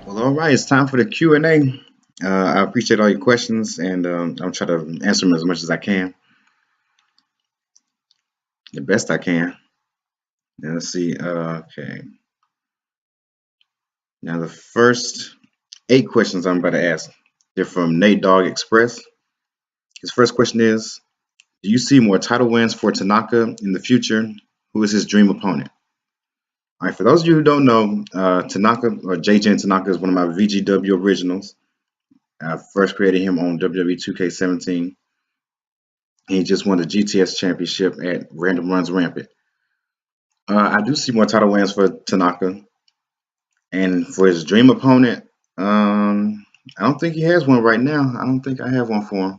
Well, all right, it's time for the Q&A. I appreciate all your questions, and I'll try to answer them as much as I can, the best I can. Now, let's see. Okay. Now, the first 8 questions I'm about to ask, they're from Nate Dogg Express. His first question is, do you see more title wins for Tanaka in the future? Who is his dream opponent? All right, for those of you who don't know, Tanaka, or JJ Tanaka, is one of my VGW originals. I first created him on WWE2K17. He just won the GTS championship at Random Runs Rampant. I do see more title wins for Tanaka, and for his dream opponent, I don't think he has one right now. I don't think I have one for him.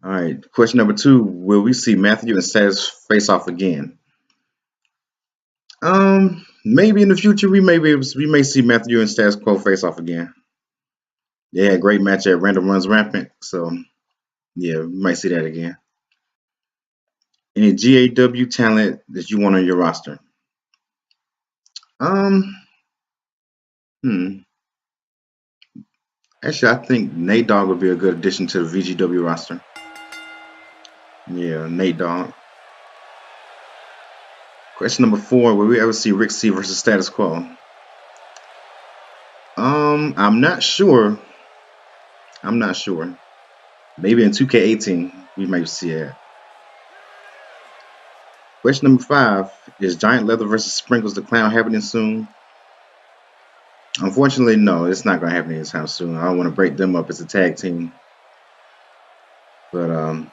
All right, question number 2: will we see Matthew and Status face off again? Maybe in the future we may see Matthew and Status Quo face off again. They had a great match at Random Runs Rampant, so yeah, we might see that again. Any GAW talent that you want on your roster? Um, hmm. Actually, I think Nate Dogg would be a good addition to the VGW roster. Yeah, Nate Dogg. Question number 4: will we ever see Rick C versus Status Quo? I'm not sure. I'm not sure. Maybe in 2K18 we might see it. Question number 5: is Giant Leather versus Sprinkles the Clown happening soon? Unfortunately, no, it's not gonna happen anytime soon. I don't want to break them up as a tag team, but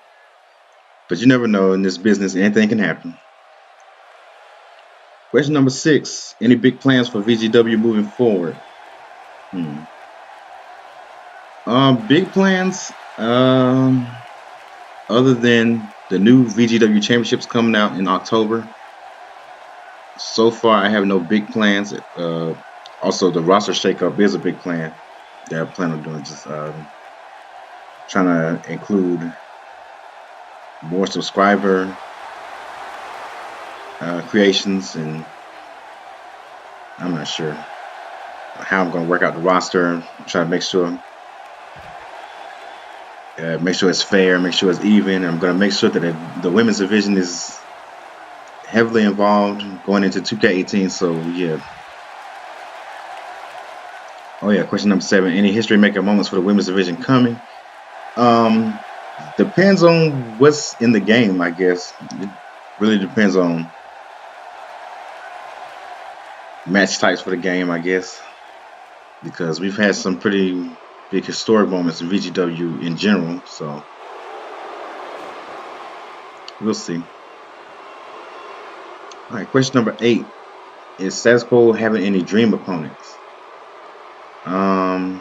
but you never know in this business. Anything can happen. Question number 6: any big plans for VGW moving forward? Big plans. Other than the new VGW championships coming out in October, so far I have no big plans. Also, the roster shakeup is a big plan that I plan on doing. Just trying to include more subscriber creations, and I'm not sure how I'm going to work out the roster. Try to make sure it's fair, make sure it's even. I'm going to make sure that the women's division is heavily involved going into 2K18. So yeah. Oh yeah, question number 7: any history making moments for the women's division coming? Depends on what's in the game, I guess. It really depends on match types for the game, I guess, because we've had some pretty big historic moments in VGW in general, so we'll see. All right, question number 8: is Status Quo having any dream opponents? I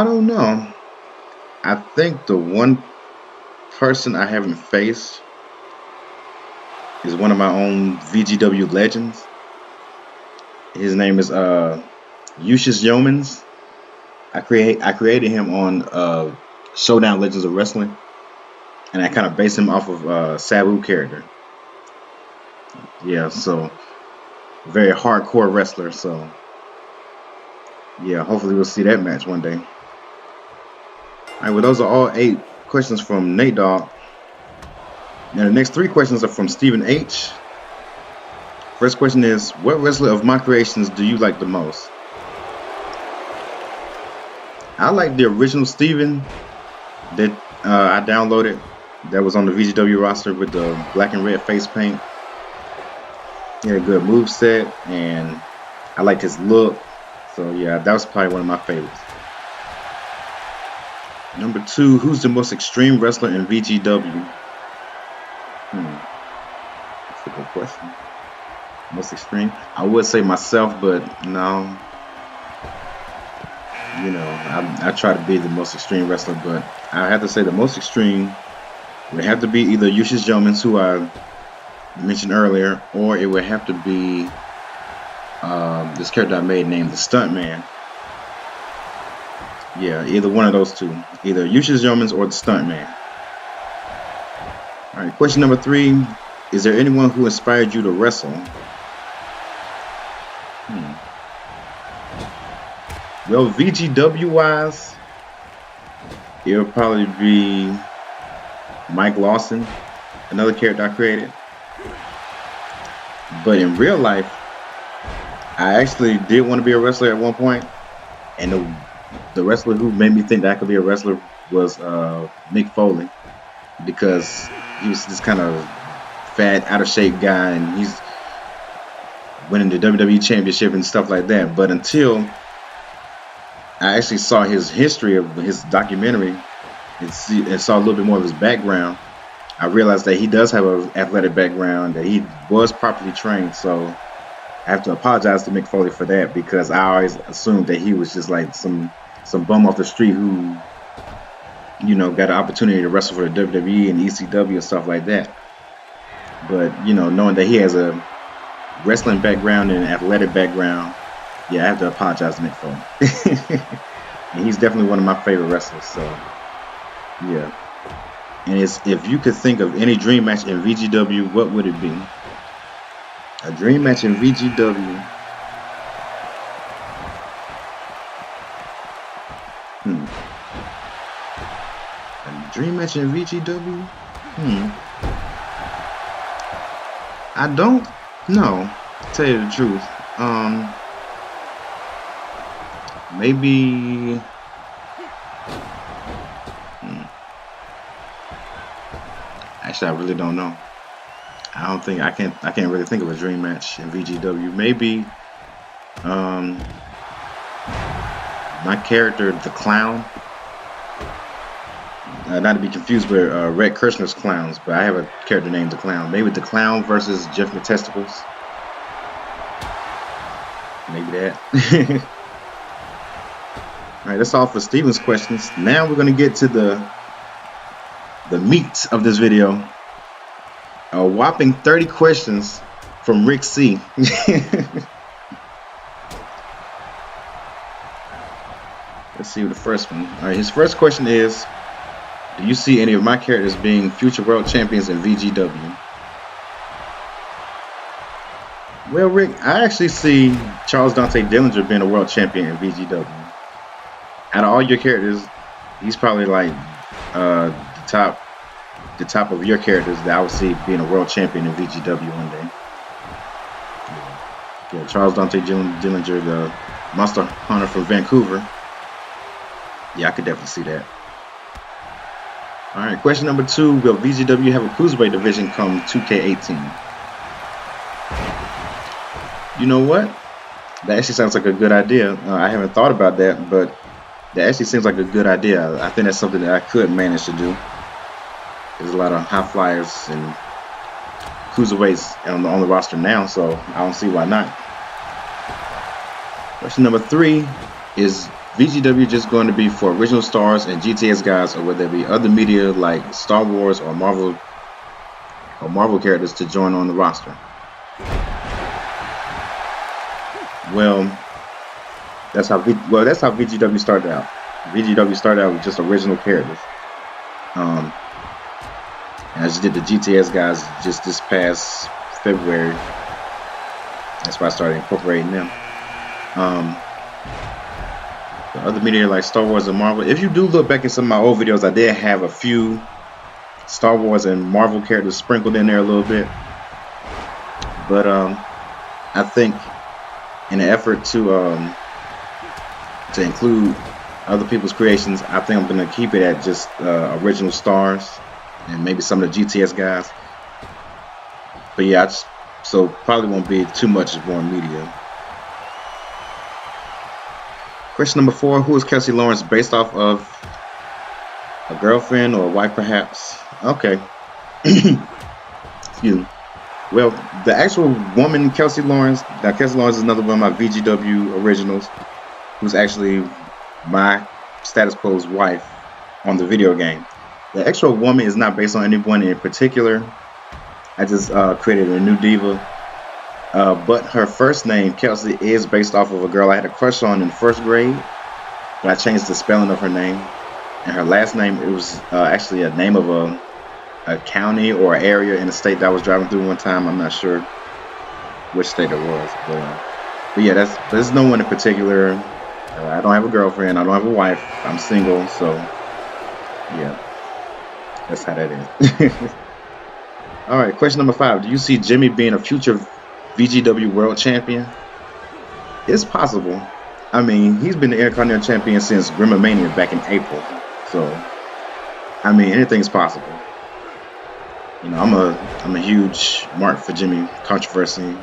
don't know. I think the one person I haven't faced is one of my own VGW legends. His name is Lucius Yeomans. I created him on Showdown Legends of Wrestling, and I kind of based him off of Sabu character. Yeah, so very hardcore wrestler. So yeah, hopefully we'll see that match one day. All right, well, those are all 8 questions from Nate Dogg. Now the next 3 questions are from Stephen H. First question is, what wrestler of my creations do you like the most? I like the original Steven that I downloaded that was on the VGW roster with the black and red face paint. He had a good move set, and I liked his look. So yeah, that was probably one of my favorites. Number 2, who's the most extreme wrestler in VGW? That's a good question. Most extreme? I would say myself, but no. You know, I try to be the most extreme wrestler, but I have to say the most extreme would have to be either Lucius Yeomans, who I mentioned earlier, or it would have to be this character I made named the Stuntman. Yeah, either one of those two. Either Lucius Yeomans or the Stuntman. Alright, question number 3. Is there anyone who inspired you to wrestle? Well, VGW wise, it'll probably be Mike Lawson, another character I created. But in real life, I actually did want to be a wrestler at one point, and the wrestler who made me think that I could be a wrestler was Mick Foley, because he was this kind of fat, out of shape guy, and he's winning the WWE Championship and stuff like that. But until I actually saw his history of his documentary and saw a little bit more of his background, I realized that he does have an athletic background, that he was properly trained. So I have to apologize to Mick Foley for that, because I always assumed that he was just like some bum off the street who, you know, got an opportunity to wrestle for the WWE and ECW and stuff like that. But, you know, knowing that he has a wrestling background and an athletic background, yeah, I have to apologize to Mick Foley. And he's definitely one of my favorite wrestlers. So, yeah. And if you could think of any dream match in VGW, what would it be? A dream match in VGW. A dream match in VGW? I don't know, to tell you the truth. Maybe. Actually, I really don't know. I can't really think of a dream match in VGW. Maybe my character, the Clown. Not to be confused with Red Kirshner's Clowns, but I have a character named the Clown. Maybe the Clown versus Jeff McTesticles. Maybe that. Alright, that's all for Steven's questions. Now we're going to get to the meat of this video. A whopping 30 questions from Rick C. Let's see the first one. Alright, his first question is, do you see any of my characters being future world champions in VGW? Well, Rick, I actually see Charles Dante Dillinger being a world champion in VGW. Out of all your characters, he's probably like the top of your characters that I would see being a world champion in VGW one day. Yeah, Charles Dante Dillinger, the Monster Hunter from Vancouver. Yeah, I could definitely see that. Alright, question number 2. Will VGW have a cruiserweight division come 2K18? You know what? That actually sounds like a good idea. I haven't thought about that, but that actually seems like a good idea. I think that's something that I could manage to do. There's a lot of high flyers and cruiserweights on the roster now, so I don't see why not. Question number 3 is VGW just going to be for original stars and GTS guys, or will there be other media like Star Wars or Marvel characters to join on the roster? Well, that's how VGW started out. VGW started out with just original characters. And I just did the GTS guys just this past February. That's why I started incorporating them. The other media like Star Wars and Marvel. If you do look back at some of my old videos, I did have a few Star Wars and Marvel characters sprinkled in there a little bit. But I think in an effort to include other people's creations, I think I'm going to keep it at just original stars and maybe some of the GTS guys. But yeah, so probably won't be too much more media. Question number 4, who is Kelsey Lawrence based off of? A girlfriend or a wife perhaps? Okay. Excuse me. Well, the actual woman, Kelsey Lawrence, now Kelsey Lawrence is another one of my VGW originals, who's actually my Status Quo's wife on the video game. The actual woman is not based on anyone in particular. I just created a new diva. But her first name, Kelsey, is based off of a girl I had a crush on in 1st grade. But I changed the spelling of her name. And her last name, it was actually a name of a county or area in a state that I was driving through one time. I'm not sure which state it was. But yeah, there's no one in particular. I don't have a girlfriend. I don't have a wife. I'm single, so yeah, that's how that is. All right, question number 5. Do you see Jimmy being a future VGW World Champion? It's possible. I mean, he's been the Intercontinental Champion since Grimmermania back in April. So, I mean, anything's possible. You know, I'm a huge mark for Jimmy Controversy.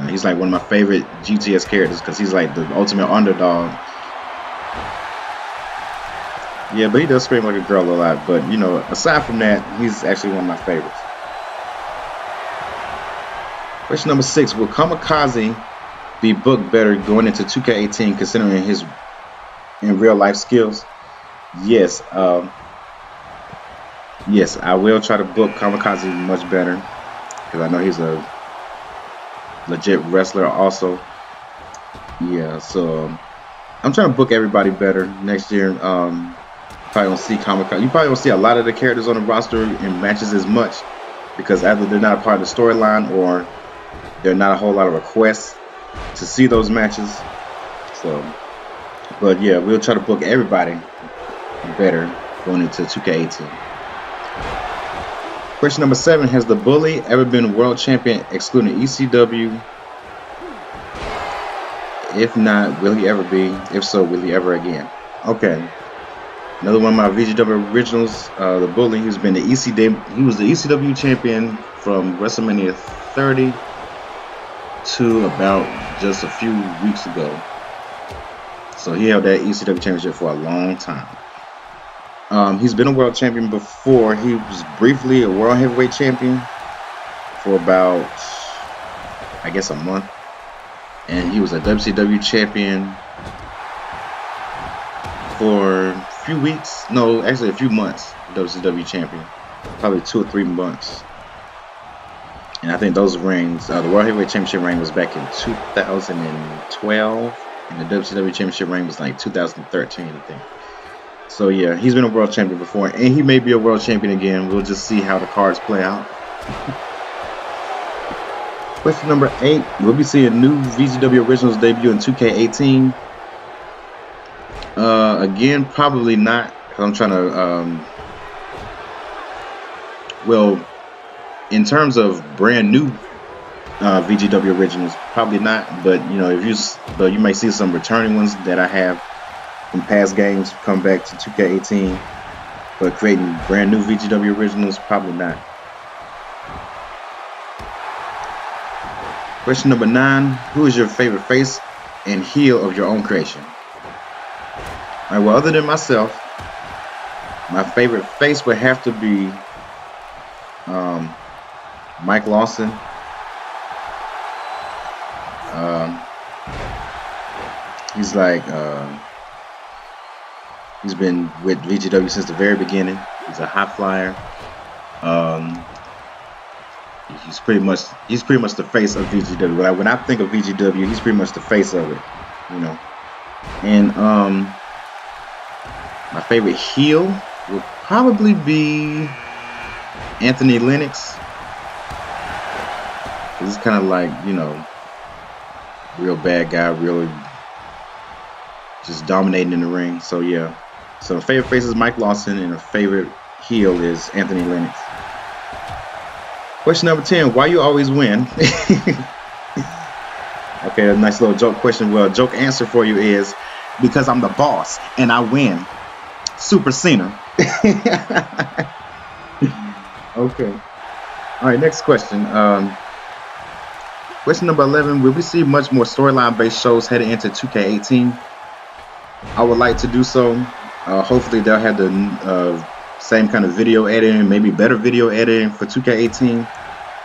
He's like one of my favorite GTS characters because he's like the ultimate underdog. Yeah, but he does scream like a girl a lot. But, you know, aside from that, he's actually one of my favorites. Question number 6. Will Kamikaze be booked better going into 2K18 considering his in real life skills? Yes. Yes, I will try to book Kamikaze much better because I know he's a legit wrestler also. Yeah, so I'm trying to book everybody better next year. Probably don't see Kamikaze. You probably don't see a lot of the characters on the roster in matches as much because either they're not a part of the storyline or there are not a whole lot of requests to see those matches. So, but yeah, we'll try to book everybody better going into 2K18. Question number 7. Has the Bully ever been world champion excluding ECW? If not, will he ever be? If so, will he ever again? Okay. Another one of my VGW originals, the Bully, who's been the ECW. He was the ECW champion from WrestleMania 30 to about just a few weeks ago. So he held that ECW championship for a long time. He's been a world champion before. He was briefly a world heavyweight champion for about, I guess, a month. And he was a WCW champion for a few weeks. No, actually a few months. WCW champion. Probably 2 or 3 months. And I think those rings, the World Heavyweight Championship ring was back in 2012. And the WCW Championship ring was like 2013, I think. So yeah, he's been a world champion before. And he may be a world champion again. We'll just see how the cards play out. Question number 8. Will we see a new VGW Originals debut in 2K18? Again, probably not. I'm trying to, well, in terms of brand new VGW Originals, probably not. But you know, but you might see some returning ones that I have from past games come back to 2K18. But creating brand new VGW Originals, probably not. Question number 9. Who is your favorite face and heel of your own creation? All right, well, other than myself, my favorite face would have to be Mike Lawson. He's like, he's been with VGW since the very beginning. He's a high flyer. He's pretty much the face of VGW. When I think of VGW, he's pretty much the face of it, you know. And my favorite heel would probably be Anthony Lennox. He's kind of like, you know, real bad guy, really just dominating in the ring. So yeah. So my favorite face is Mike Lawson, and my favorite heel is Anthony Lennox. Question number 10. Why you always win? Okay, a nice little joke question. Well, joke answer for you is because I'm the boss and I win. Super Cena. Okay. All right, next question. Question number 11. Will we see much more storyline-based shows heading into 2K18? I would like to do so. Hopefully they'll have the same kind of video editing, maybe better video editing for 2K18.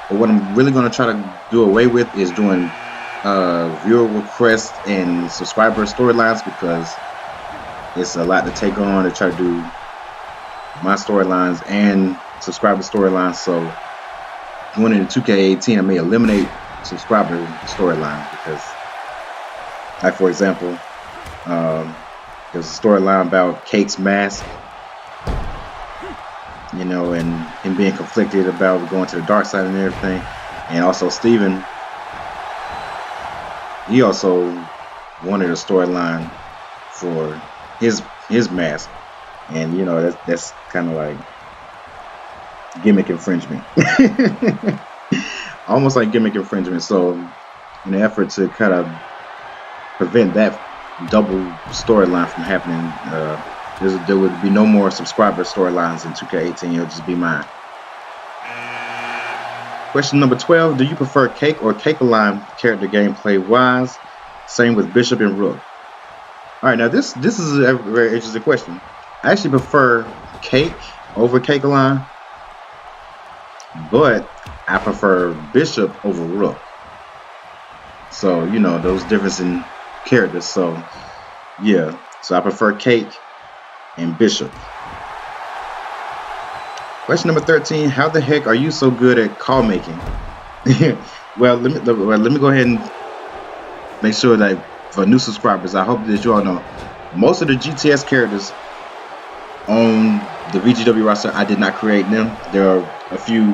But what I'm really going to try to do away with is doing viewer requests and subscriber storylines, because it's a lot to take on to try to do my storylines and subscriber storylines. So going into 2K18, I may eliminate subscriber storyline, because, like, for example, there's a storyline about Kate's mask, you know, and him being conflicted about going to the dark side and everything. And also Steven, he also wanted a storyline for his mask, and you know that's kind of like gimmick infringement, almost like gimmick infringement. So, in an effort to kind of prevent that double storyline from happening, there would be no more subscriber storylines in 2K18. It'll just be mine. Question number 12: do you prefer Cake or Cake-A-Line character gameplay wise? Same with Bishop and Rook. All right, now this is a very interesting question. I actually prefer Cake over Cake-A-Line, but I prefer Bishop over Rook. So, you know, those difference in characters. So, yeah. So I prefer Cake and Bishop. Question number 13: how the heck are you so good at call making? Well, let me go ahead and make sure that for new subscribers, I hope that you all know most of the GTS characters on the VGW roster, I did not create them. There are a few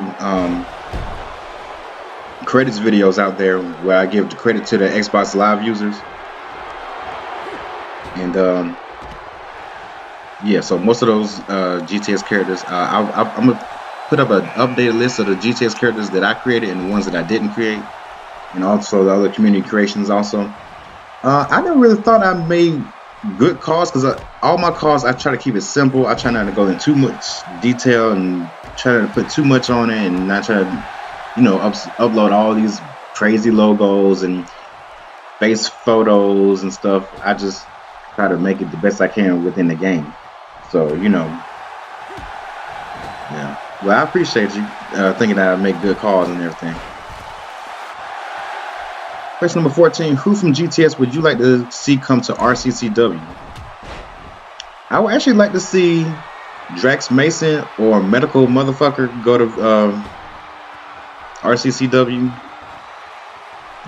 credits videos out there where I give the credit to the Xbox Live users, and yeah, so most of those GTS characters, I'm gonna put up an updated list of the GTS characters that I created and the ones that I didn't create, and also the other community creations also. I never really thought I made good calls, because all my calls, I try to keep it simple. I try not to go into too much detail and try to put too much on it, and not try to, you know, upload all these crazy logos and face photos and stuff. I just try to make it the best I can within the game. So, you know, yeah. Well, I appreciate you thinking that I make good calls and everything. Question number 14: who from GTS would you like to see come to RCCW? I would actually like to see Drax Mason or Medical Motherfucker go to RCCW.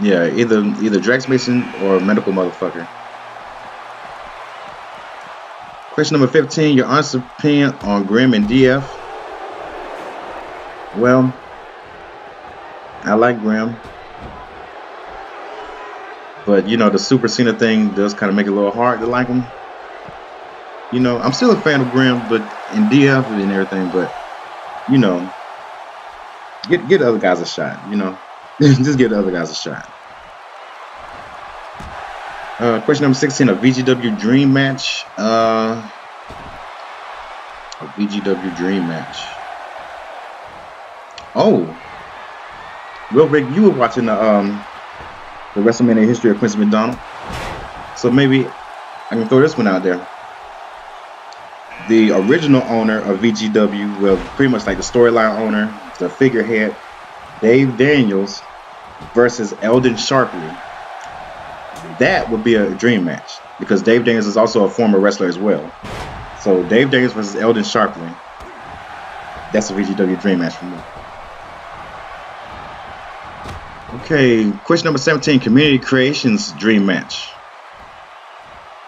Yeah, either Drax Mason or Medical Motherfucker. Question number 15: your honest opinion on Grim and DF? Well, I like Grim, but you know, the Super Cena thing does kind of make it a little hard to like him. You know, I'm still a fan of Grim, but in DF and everything, but you know, get other guys a shot. You know, just give the other guys a shot. Question number 16: a VGW Dream Match. A VGW Dream Match. Oh, well, Rick, you were watching the WrestleMania history of Quincy McDonald, so maybe I can throw this one out there. The original owner of VGW, well, pretty much like the storyline owner, the figurehead, Dave Daniels versus Eldon Sharpley. That would be a dream match, because Dave Daniels is also a former wrestler as well. So Dave Daniels versus Eldon Sharpley. That's a VGW dream match for me. Okay, question number 17: community creations dream match.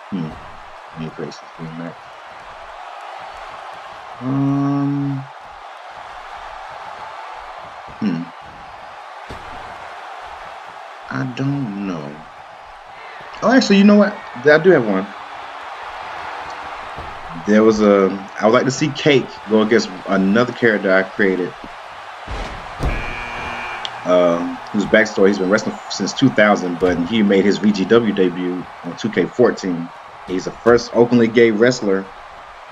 Community creations dream match. I don't know. Oh, actually, you know what? I do have one. I would like to see Cake go against another character I created, whose backstory, he's been wrestling since 2000, but he made his VGW debut on 2K14. He's the first openly gay wrestler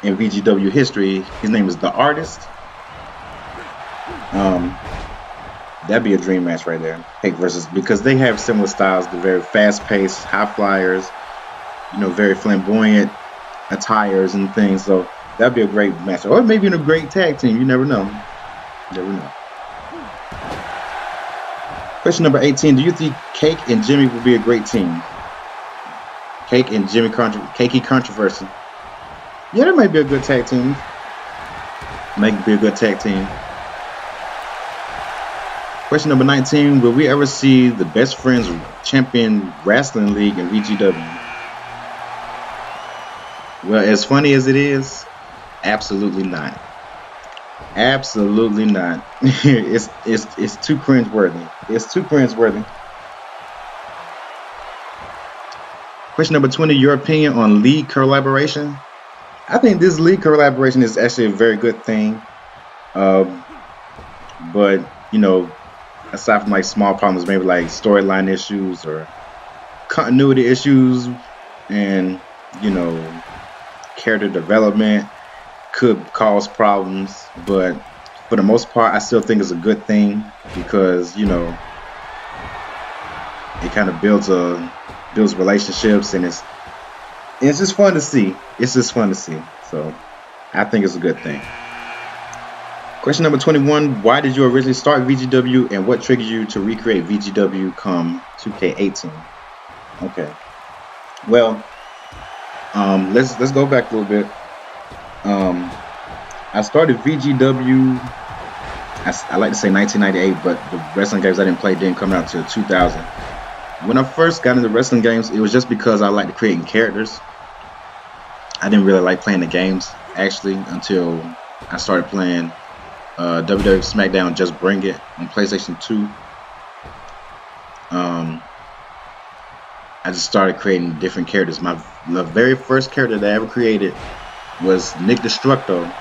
in VGW history. His name is The Artist. That'd be a dream match right there. Cake versus, because they have similar styles. They're very fast-paced, high flyers, you know, very flamboyant attires and things. So that'd be a great match, or maybe in a great tag team. You never know. You never know. Question number 18: do you think Cake and Jimmy would be a great team? Cake and Jimmy Cakey Controversy. Yeah, that might be a good tag team. Might be a good tag team. Question number 19: will we ever see the Best Friends Champion Wrestling League in VGW? Well, as funny as it is, absolutely not. Absolutely not. It's too cringeworthy. It's too cringeworthy. Question number 20, your opinion on league collaboration. I think this league collaboration is actually a very good thing. But, you know, aside from like small problems, maybe like storyline issues or continuity issues and, you know, character development could cause problems. But for the most part, I still think it's a good thing because, you know, it kind of builds relationships, and it's just fun to see. It's just fun to see. So I think it's a good thing. Question number 21. Why did you originally start VGW, and what triggered you to recreate VGW come 2K18? Okay. Well, let's go back a little bit. I started VGW, I like to say 1998, but the wrestling games I didn't play didn't come out until 2000. When I first got into wrestling games, it was just because I liked creating characters. I didn't really like playing the games, actually, until I started playing WWE SmackDown Just Bring It on PlayStation 2. I just started creating different characters. The very first character that I ever created was Nick Destructo,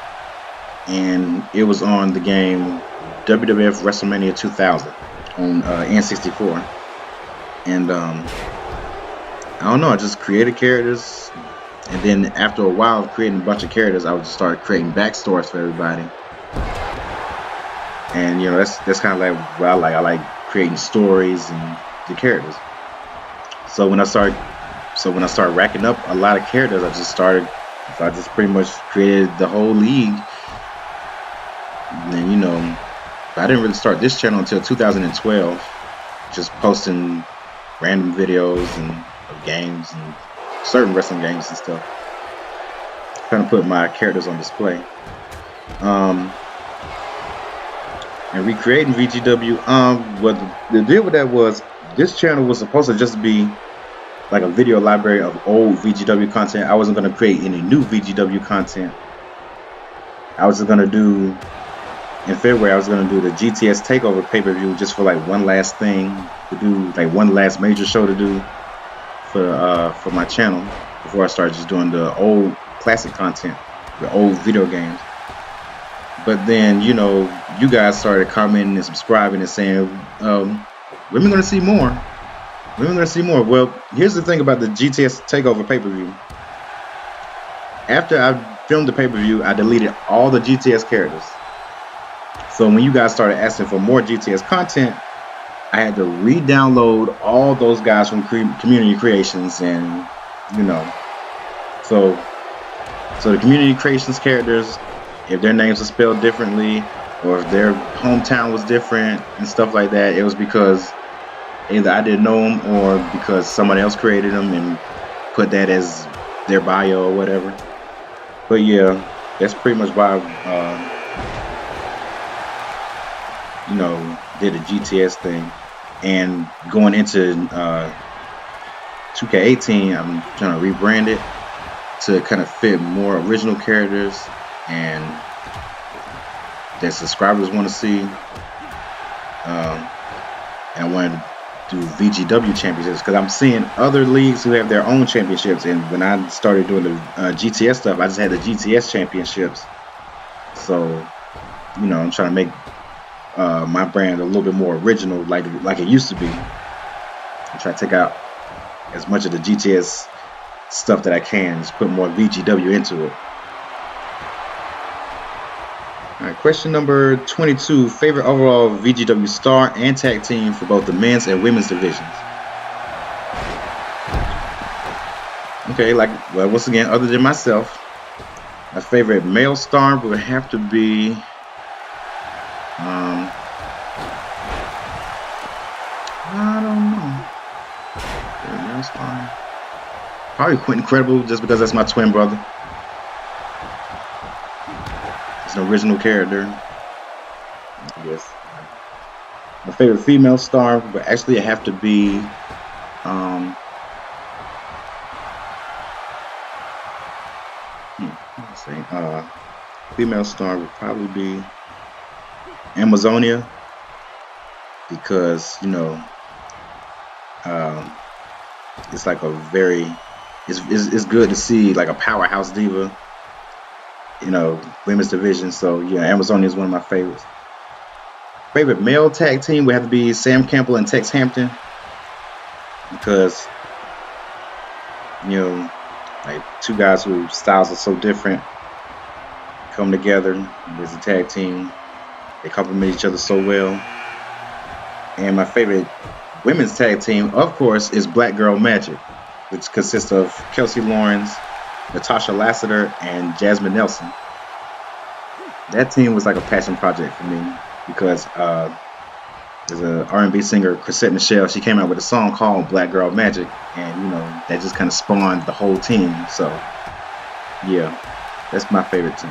and it was on the game WWF WrestleMania 2000 on N64. And I don't know, I just created characters, and then after a while of creating a bunch of characters, I would just start creating backstories for everybody. And you know, that's kind of like what I like. I like creating stories and the characters. So when I started racking up a lot of characters, I just pretty much created the whole league. And then, you know, I didn't really start this channel until 2012, just posting random videos of games and certain wrestling games and stuff. Kind of put my characters on display. And recreating VGW. What the deal with that was, this channel was supposed to just be like a video library of old VGW content. I wasn't going to create any new VGW content. I was just going to do, in February, I was going to do the GTS Takeover pay-per-view just for like one last thing to do, like one last major show to do for my channel before I started just doing the old classic content, the old video games. But then, you know, you guys started commenting and subscribing and saying, when are we going to see more? When are we going to see more? Well, here's the thing about the GTS Takeover pay-per-view. After I filmed the pay-per-view, I deleted all the GTS characters. So when you guys started asking for more GTS content, I had to re-download all those guys from Community Creations, and, you know, so the Community Creations characters, if their names are spelled differently, or if their hometown was different and stuff like that, it was because either I didn't know them or because somebody else created them and put that as their bio or whatever. But yeah, that's pretty much why you know, did the GTS thing. And going into 2K18, I'm trying to rebrand it to kind of fit more original characters and that subscribers want to see. And I want to do VGW championships because I'm seeing other leagues who have their own championships. And when I started doing the GTS stuff, I just had the GTS championships. So, you know, I'm trying to make my brand a little bit more original, like it used to be. I try to take out as much of the GTS stuff that I can, just put more VGW into it. All right, question number 22. Favorite overall VGW star and tag team for both the men's and women's divisions. Okay, well, once again, other than myself, my favorite male star would have to be I don't know. Male star. Probably Quentin Credible, just because that's my twin brother. It's an original character. Yes. My favorite female star would actually have to be let's see. Female star would probably be Amazonia, because, you know, It's like a very, it's good to see like a powerhouse diva, women's division. So yeah, Amazonia is one of my favorites. Favorite male tag team would have to be Sam Campbell and Tex Hampton, because like two guys whose styles are so different come together as a tag team. They complement each other so well. And my favorite women's tag team, of course, is Black Girl Magic, which consists of Kelsey Lawrence, Natasha Lassiter, and Jasmine Nelson. That team was like a passion project for me because there's an R&B singer, Chrisette Michelle. She came out with a song called Black Girl Magic, and that just kind of spawned the whole team. So yeah, that's my favorite team.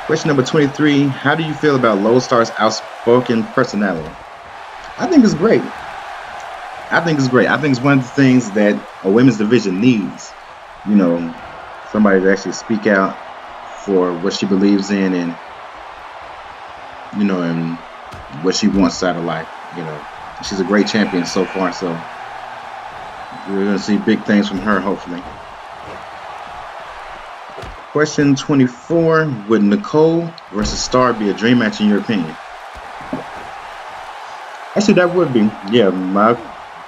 Question number 23. How do you feel about Lodestar's outspoken personality? I think it's great. I think it's one of the things that a women's division needs. Somebody to actually speak out for what she believes in, and and what she wants out of life. She's a great champion so far, so we're going to see big things from her, hopefully. Question 24. Would Nicole versus Star be a dream match in your opinion? Actually, that would be. Yeah, my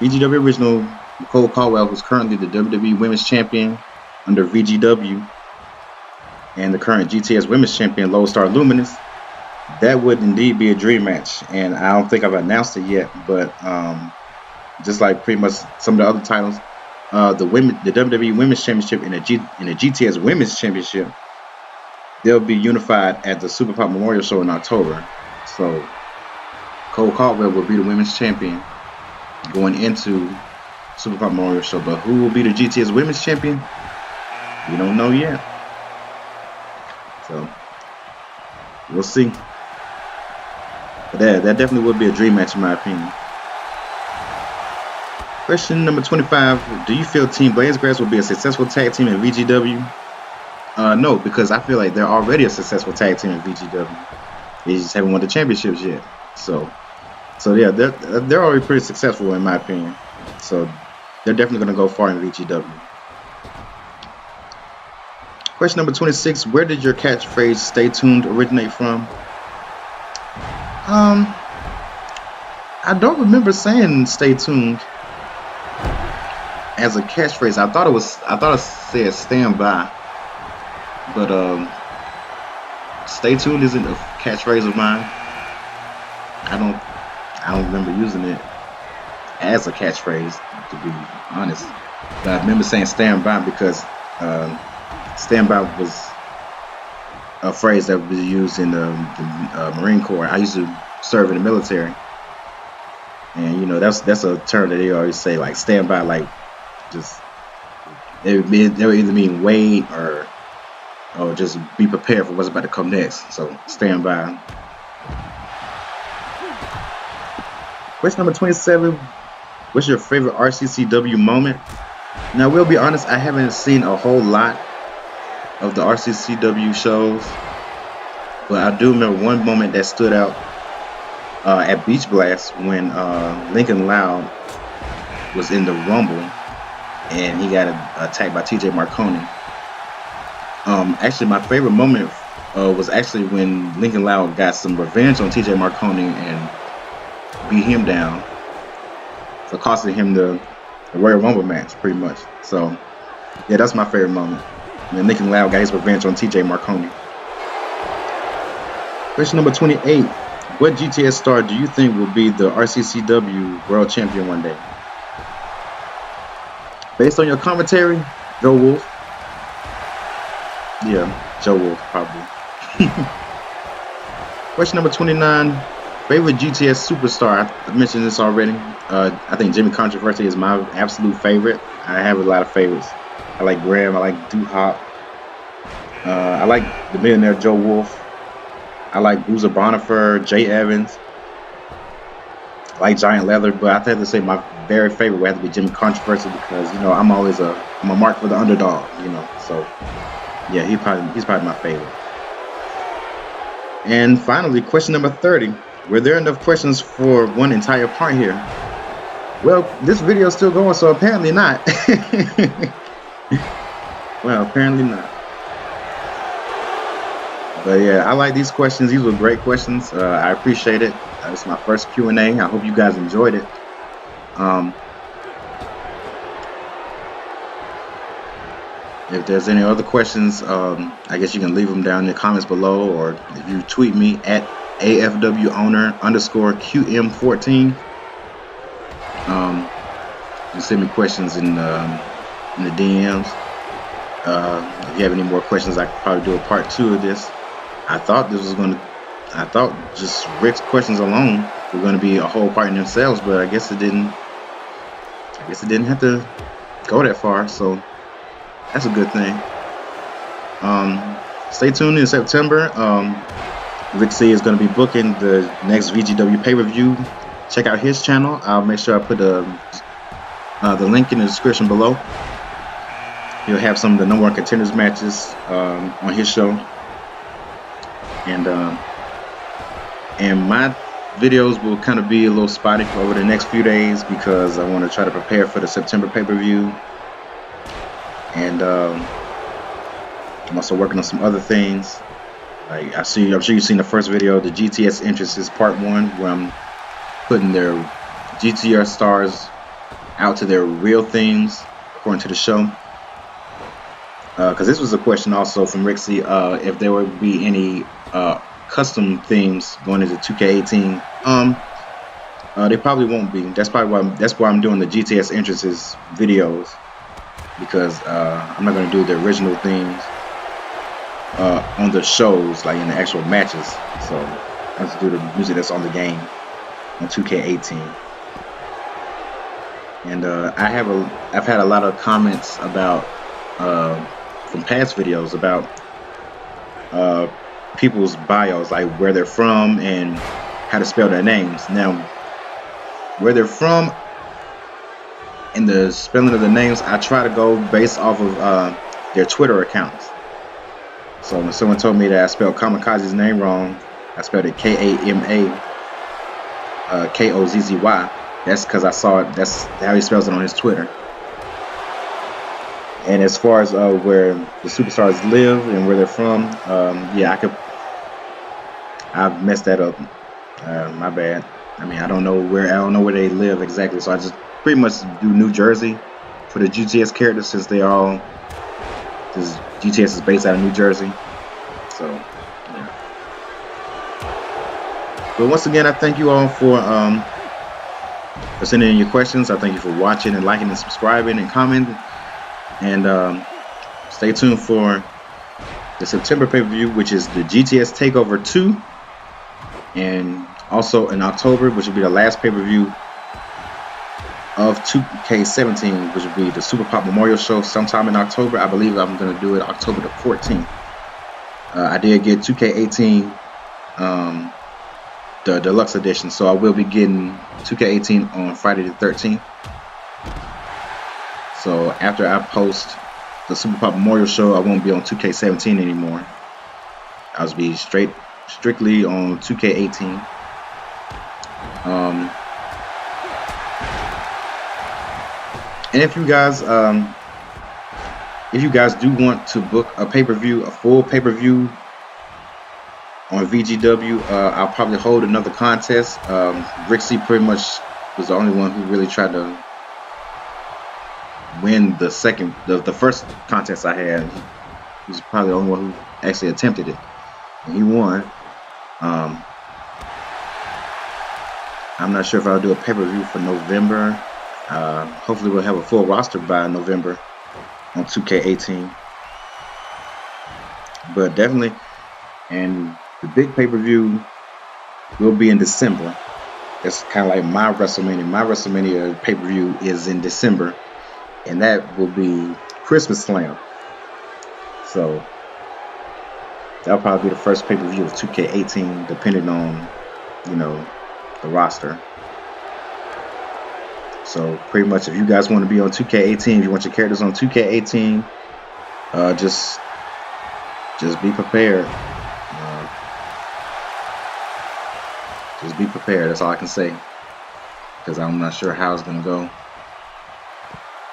VGW original, Nicole Caldwell, who's currently the WWE Women's Champion under VGW, and the current GTS Women's Champion, Lodestar Luminous. That would indeed be a dream match, and I don't think I've announced it yet, but just like pretty much some of the other titles, the WWE Women's Championship and the GTS Women's Championship, they'll be unified at the Super Pop Memorial Show in October. So Cole Caldwell will be the Women's Champion going into Super Pop Memorial Show, but who will be the GTS Women's Champion? We don't know yet. So we'll see. But that definitely would be a dream match in my opinion. Question number 25. Do you feel Team Blazgrass will be a successful tag team in VGW? No, because I feel like they're already a successful tag team in VGW. They just haven't won the championships yet. So yeah, they're already pretty successful in my opinion. So they're definitely going to go far in VGW. Question number 26. Where did your catchphrase "Stay tuned" originate from? I don't remember saying "Stay tuned" as a catchphrase. I thought it said "Stand by," but "Stay tuned" isn't a catchphrase of mine. I don't remember using it as a catchphrase, to be honest. But I remember saying "Stand by" because "Stand by" was a phrase that was used in the Marine Corps. I used to serve in the military, and that's a term that they always say, like "stand by," like just it would either mean wait or just be prepared for what's about to come next. So stand by. Question number 27. What's your favorite RCCW moment? Now, we'll be honest, I haven't seen a whole lot of the RCCW shows, but I do remember one moment that stood out at Beach Blast when Lincoln Loud was in the Rumble and he got attacked by TJ Marconi. Actually, my favorite moment was actually when Lincoln Loud got some revenge on TJ Marconi and beat him down for costing him the Royal Rumble match, pretty much. So yeah, that's my favorite moment. And Lincoln Loud got his revenge on TJ Marconi. Question number 28. What GTS star do you think will be the RCCW World Champion one day? Based on your commentary, Joe Wolf. Yeah, Joe Wolf, probably. Question number 29. Favorite GTS superstar? I mentioned this already. I think Jimmy Controversy is my absolute favorite. I have a lot of favorites. I like Graham. I like Doo-Hop. I like the Millionaire Joe Wolf. I like Bruiser Bonifer, Jay Evans. I like Giant Leather, but I have to say my very favorite would have to be Jimmy Controversy because I'm a mark for the underdog. So yeah, he's probably my favorite. And finally, question number 30. Were there enough questions for one entire part here? Well, this video is still going, so apparently not. Well, apparently not. But yeah, I like these questions. These were great questions. I appreciate it. It's my first Q&A. I hope you guys enjoyed it. If there's any other questions, I guess you can leave them down in the comments below, or if you tweet me at AFW Owner _QM14. You send me questions in the DMs. If you have any more questions, I could probably do a part 2 of this. I thought just Rick's questions alone were going to be a whole part in themselves, but I guess it didn't. Have to go that far, so that's a good thing. Stay tuned in September. Rick C is going to be booking the next VGW pay-per-view. Check out his channel. I'll make sure I put the link in the description below. He'll have some of the #1 contenders matches on his show, and my videos will kind of be a little sporadic over the next few days because I want to try to prepare for the September pay-per-view, and I'm also working on some other things. Like I'm sure you've seen the first video, the GTS entrances part 1, where I'm putting their GTR stars out to their real themes according to the show. Because this was a question also from Rixie, if there would be any custom themes going into 2K18. They probably won't be. That's why I'm doing the GTS entrances videos, because I'm not going to do the original themes on the shows, like in the actual matches. So I have to do the music that's on the game on 2K18. And I've had a lot of comments about from past videos about people's bios, like where they're from and how to spell their names. Now, where they're from and the spelling of the names, I try to go based off of their Twitter accounts. So when someone told me that I spelled Kamikaze's name wrong, I spelled it Kamakakozzy. That's because I saw it. That's how he spells it on his Twitter. And as far as where the superstars live and where they're from, yeah, I've messed that up. My bad. I mean, I don't know where they live exactly, so I just pretty much do New Jersey for the GTS characters, since GTS is based out of New Jersey. So, yeah. But once again, I thank you all for sending in your questions. I thank you for watching and liking and subscribing and commenting. And stay tuned for the September pay-per-view, which is the GTS Takeover 2. And also in October, which will be the last pay-per-view of 2K17, which will be the Super Pop Memorial Show sometime in October. I believe I'm going to do it October the 14th. I did get 2K18 the deluxe edition, so I will be getting 2K18 on Friday the 13th. So after I post the Super Pop Memorial Show, I won't be on 2K17 anymore. I'll be strictly on 2K18. And if you guys do want to book a pay-per-view, a full pay-per-view on VGW, I'll probably hold another contest. Rixie pretty much was the only one who really tried to win the first contest I had. He was probably the only one who actually attempted it, and he won. I'm not sure if I'll do a pay-per-view for November. Hopefully we'll have a full roster by November on 2K18. But definitely, and the big pay-per-view will be in December. That's kind of like my WrestleMania. My WrestleMania pay-per-view is in December, and that will be Christmas Slam. So that'll probably be the first pay-per-view of 2K18, depending on, the roster. So pretty much, if you guys want to be on 2K18, if you want your characters on 2K18, just be prepared. Just be prepared. That's all I can say. because I'm not sure how it's gonna go.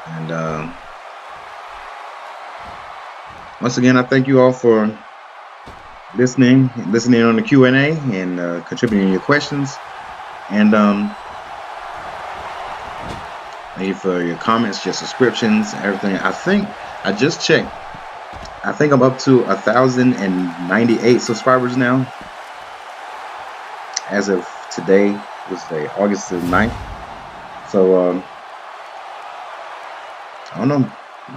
And once again, I thank you all for listening on the Q&A and contributing your questions. And thank you for your comments, your subscriptions, everything. I think I just checked. I think I'm up to 1,098 subscribers now. As of today, what's today? August the 9th. So I don't know.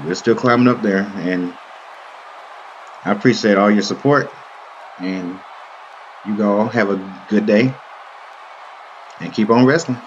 We're still climbing up there, and I appreciate all your support. And you all have a good day and keep on wrestling.